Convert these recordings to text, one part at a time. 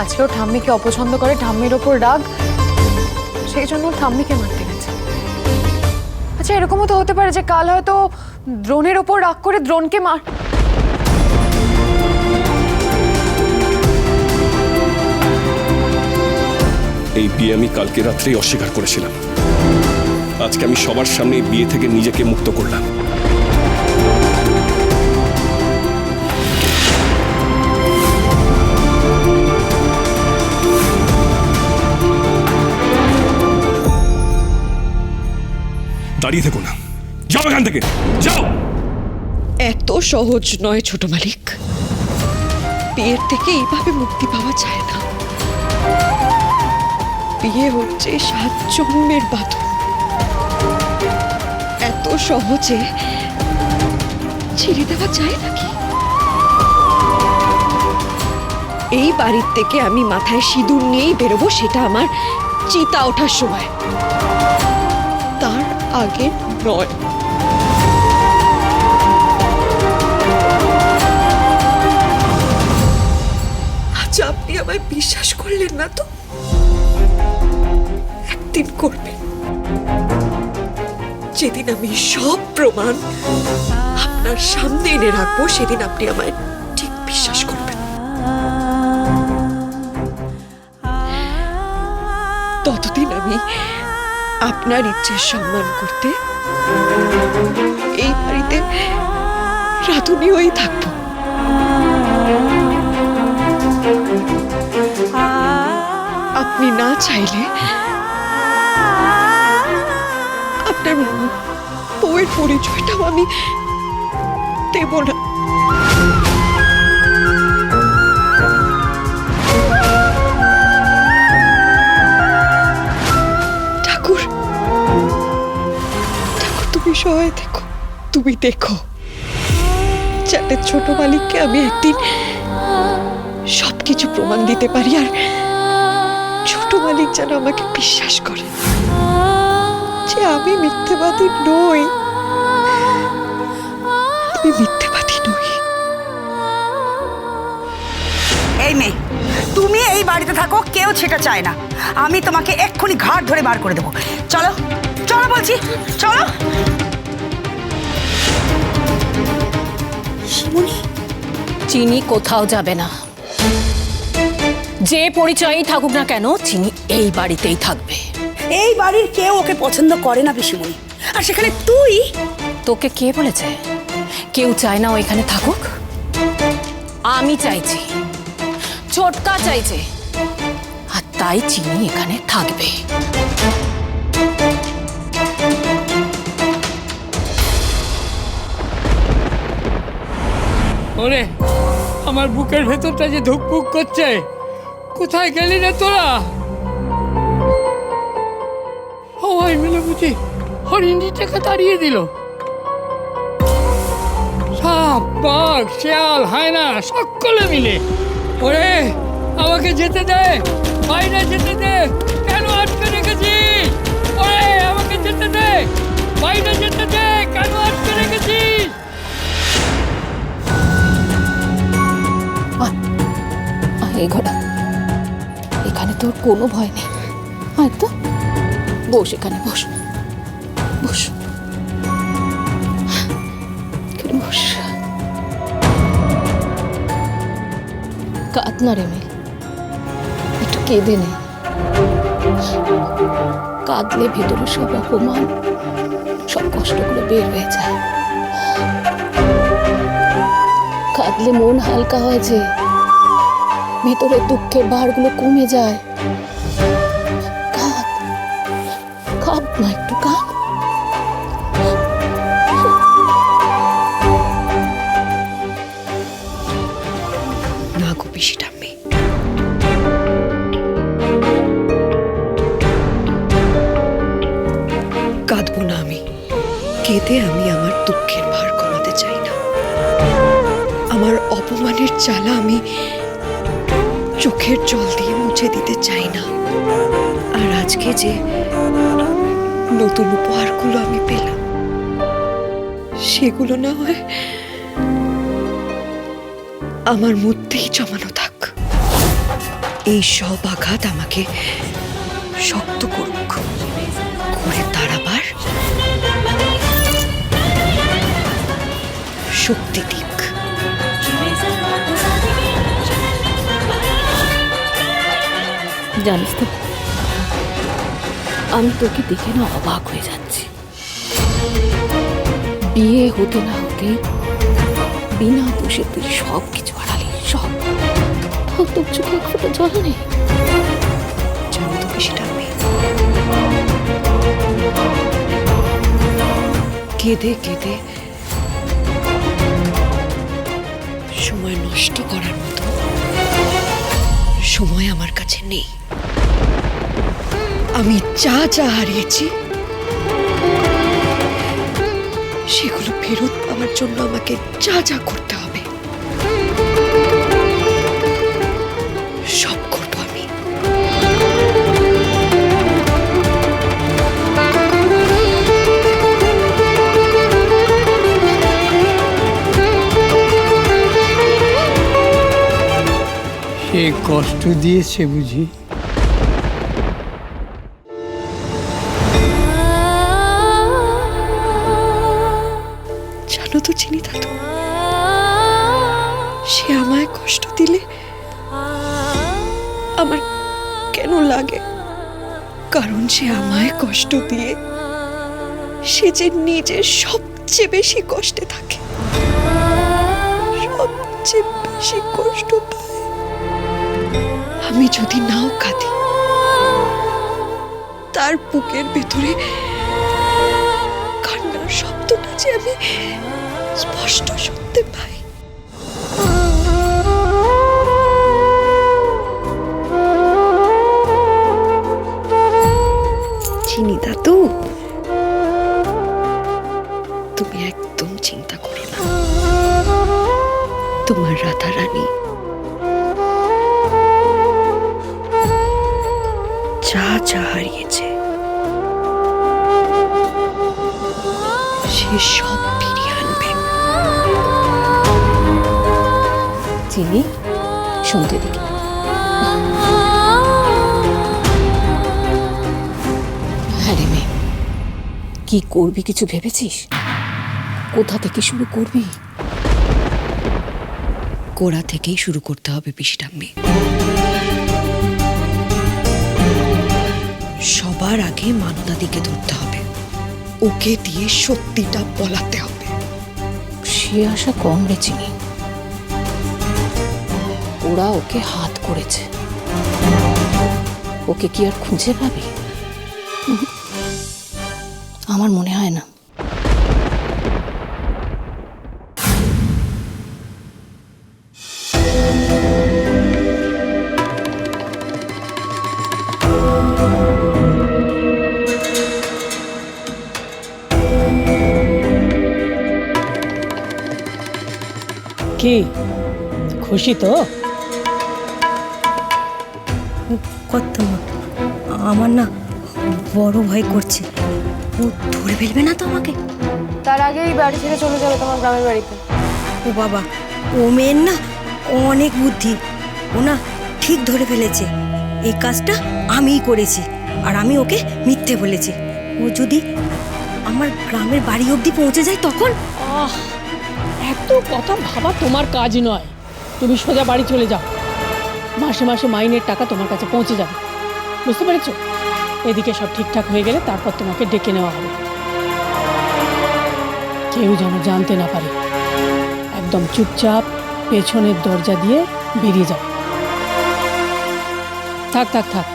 আজকেও ঠাম্মিকে অপছন্দ করে, ঠাম্মির ওপর রাগ, সেই জন্য ঠাম্মিকে মারতে গেছে। আচ্ছা, এরকমও তো হতে পারে যে কাল হয়তো দ্রোণের ওপর রাগ করে দ্রোণকে মার। এই বিয়ে আমি কালকে রাত্রেই অস্বীকার করেছিলাম। আজকে আমি সবার সামনে এই বিয়ে থেকে নিজেকে মুক্ত করলাম। দাঁড়িয়ে থেকো না, যাও এখান থেকে, যাও। এত সহজ নয় ছোট মালিক, বিয়ের থেকে এইভাবে মুক্তি পাওয়া যায় না। বিয়ে হচ্ছে 7 জন্মের বাঁধন, এত সহজে ছেড়ে দেওয়া যায় নাকি? এই বাড়ির থেকে আমি মাথায় সিঁদুর নিয়েই বেরোবো, সেটা আমার চিতা ওঠার সময়, তার আগে নয়। আজ আপনি আমায় বিশ্বাস করলেন না তো, একদিন করবেন, যেদিন আমি সব প্রমাণ আপনার সামনে এনে রাখবো, সেদিন আপনি আমায় ঠিক বিশ্বাস করবেন। ততদিন আমি আপনার ইচ্ছের সম্মান করতে এই বাড়িতে রাধুনী হয়েই থাকবো। আপনি না চাইলে আপনার বউয়ের পরিচয়টাও আমি দেব না। ঠাকুর, ঠাকুর তুমি সহায় দেখো, তুমি দেখো যাতে ছোট মালিককে আমি একদিন সবকিছু প্রমাণ দিতে পারি, আর ছোট মালিক যেন আমাকে বিশ্বাস করে যে আমি মিথ্যেবাদী নই, আমি মিথ্যেবাদী নই। এই মেয়ে, তুমি এই বাড়িতে থাকো, কেউ সেটা চায় না। আমি তোমাকে এক্ষুনি ঘাট ধরে বার করে দেবো। চলো চলো বলছি, চলো। শিমুনি, চিনি কোথাও যাবে না, যে পরিচয়ই থাকুক না কেন চিনি এই বাড়িতেই থাকবে। এই বাড়ির কেউ ওকে পছন্দ করে না পিসিমণি, আর সেখানে তুই। তোকে কে বলেছে কেউ চায় না ও এখানে থাকুক? আমি চাইছি, ছোটকা চাইছে, আর তাই চিনি এখানে থাকবে। ওরে, আমার বুকের ভেতরটা যে ধুকপুক করছে, কোথায় গেলি রে তোরা? সবাই মিলে বুঝি হরিণীটাকে তাড়িয়ে দিল। সাপ, বাঘ, শেয়াল, হায়না সকলে মিলে। ওরে, আমাকে যেতে দে, বাইরে যেতে দে, কেন আটকে রেখেছিস? ওরে, আমাকে যেতে দে, বাইরে যেতে দে, কেন আটকে রেখেছিস? এই ঘোড়া, এখানে তোর কোনো ভয় নেই, হয়তো বস, এখানে বস, বস, বস। কাঁদ না রে মেয়ে, একটু কেঁদে নে। কাঁদলে ভেতরে সব অপমান, সব কষ্টগুলো বের হয়ে যায়। কাঁদলে মন হালকা হয়, যে ভেতরের দুঃখের ভারগুলো কমে যায়। কাঁদ, কাঁদ না, একটু কাঁদ। না গো পিসি ঠাম্মি, কাঁদবো না আমি। কেঁদে আমি আমার দুঃখের ভার কমাতে চাই না। আমার অপমানের জ্বালা আমি চোখের জল দিয়ে মুছে দিতে চাই না। আর আজকে যে নতুন উপহারগুলো আমি পেলাম, সেগুলো না হয় আমার মধ্যেই জমানো থাক। এই সব আঘাত আমাকে শক্ত করুক, করে দাঁড়াবার শক্তি দিক। জানিস তো, আমি তোকে দেখে না অবাক হয়ে যাচ্ছি। বিয়ে হতে না হতে বিনা দোষে তুই সব কিছু হারালি, সব। তোর চোখে এক ফোঁটা জল নেই। জানো তো সেটা আমি কেঁদে কেঁদে সময় নষ্ট করার মতো সময় আমার কাছে নেই। আমি যা যা হারিয়েছি সেগুলো ফেরত পাওয়ার জন্য আমাকে যা যা করতে হবে সব করব আমি। সে কষ্ট দিয়েছে বুঝি? জানো তো চিনি দাদু, সে আমায় কষ্ট দিলে আমার কেন লাগে? কারণ সে আমায় কষ্ট দিয়ে সে যে নিজে সবচেয়ে বেশি কষ্টে থাকে, সবচেয়ে বেশি কষ্ট পায়। আমি যদি নাও কাঁদি, তার বুকের ভেতরে কান্নার শব্দটা যে আমি স্পষ্ট শুনতে পাই। চিনি দাদু, তুমি একদম চিন্তা করো না। তোমার রাধা রানী যা যা হারিয়েছে সে সব ফিরিয়ে আনবে। চিনি, শুনতে দেখি। হ্যাঁ রে মেয়ে, কি করবি কিছু ভেবেছিস? কোথা থেকে শুরু করবি? গোড়া থেকেই শুরু করতে হবে পিসিঠাম্মি। সবার আগে মানদাদিকে ধরতে হবে, ওকে দিয়ে সত্যিটা বলাতে হবে। সে আশা কম রে চিনি। ওরা ওকে হাত করেছে, ওকে কি আর খুঁজে পাবে? আমার মনে হয় না। কি খুশি তো? কত আমার না বড় ভয় করছে, ও ধরে ফেলবে না তো আমাকে? তার আগেই বাড়ি ছেড়ে চলে যাবে তোমার গ্রামের বাড়িতে। ও বাবা, ও মেয়ের না অনেক বুদ্ধি। ও না ঠিক ধরে ফেলেছে, এই কাজটা আমিই করেছি আর আমি ওকে মিথ্যে বলেছি। ও যদি আমার গ্রামের বাড়ি অবধি পৌঁছে যায় তখন? এত কথা ভাবা তোমার কাজ নয়। তুমি সোজা বাড়ি চলে যাও, মাসে মাসে মাইনের টাকা তোমার কাছে পৌঁছে যাবে, বুঝতে পেরেছো? এদিকে সব ঠিকঠাক হয়ে গেলে তারপর তোমাকে ডেকে নেওয়া হবে। কেউ যেন জানতে না পারে। একদম চুপচাপ পেছনের দরজা দিয়ে বেরিয়ে যাও। থাক থাক থাক।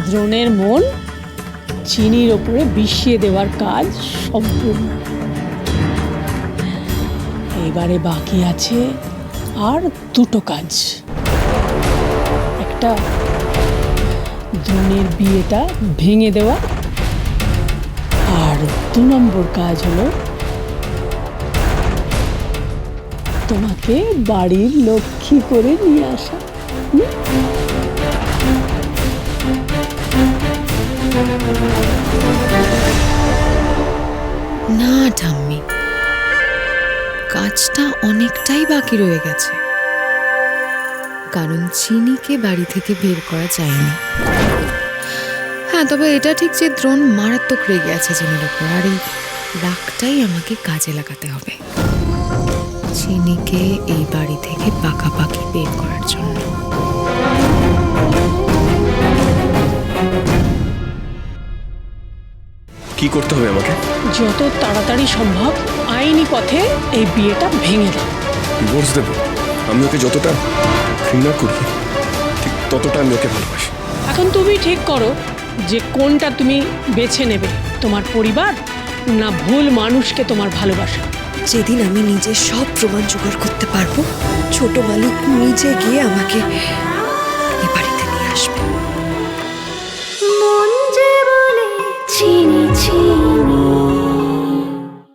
দ্রোণের মন চিনির ওপরে বিষিয়ে দেওয়ার কাজ সম্পূর্ণ। এবারে বাকি আছে আর দুটো কাজ। একটা দ্রোণের বিয়েটা ভেঙে দেওয়া, আর 2 নম্বর কাজ হলো তোমাকে বাড়ির লক্ষ্মী করে নিয়ে আসা। না ঠাম্মি, কাজটা অনেকটাই বাকি রয়ে গেছে, কারণ চিনিকে বাড়ি থেকে বের করা যায়নি। হ্যাঁ, তবে এটা ঠিক যে দ্রোণ মারাত্মক রেগে আছে চিনির ওপর, আর এই রাগটাই আমাকে কাজে লাগাতে হবে চিনিকে এই বাড়ি থেকে পাকাপাকি বের করার জন্য। কি করতে হবে আমাকে? যত তাড়াতাড়ি সম্ভব আইনি পথে এই বিয়েটা ভেঙে দাও। ডিভোর্স দেব? আমি ওকে যতটা ঘৃণা করি ঠিক ততটা আমি ওকে ভালোবাসি। এখন তুমি ঠিক করো যে কোনটা তুমি বেছে নেবে, তোমার পরিবার না ভুল মানুষকে তোমার ভালোবাসা। যেদিন আমি নিজে সব প্রমাণ জোগাড় করতে পারবো, ছোট মালিক নিজে গিয়ে আমাকে এ বাড়িতে নিয়ে আসবে।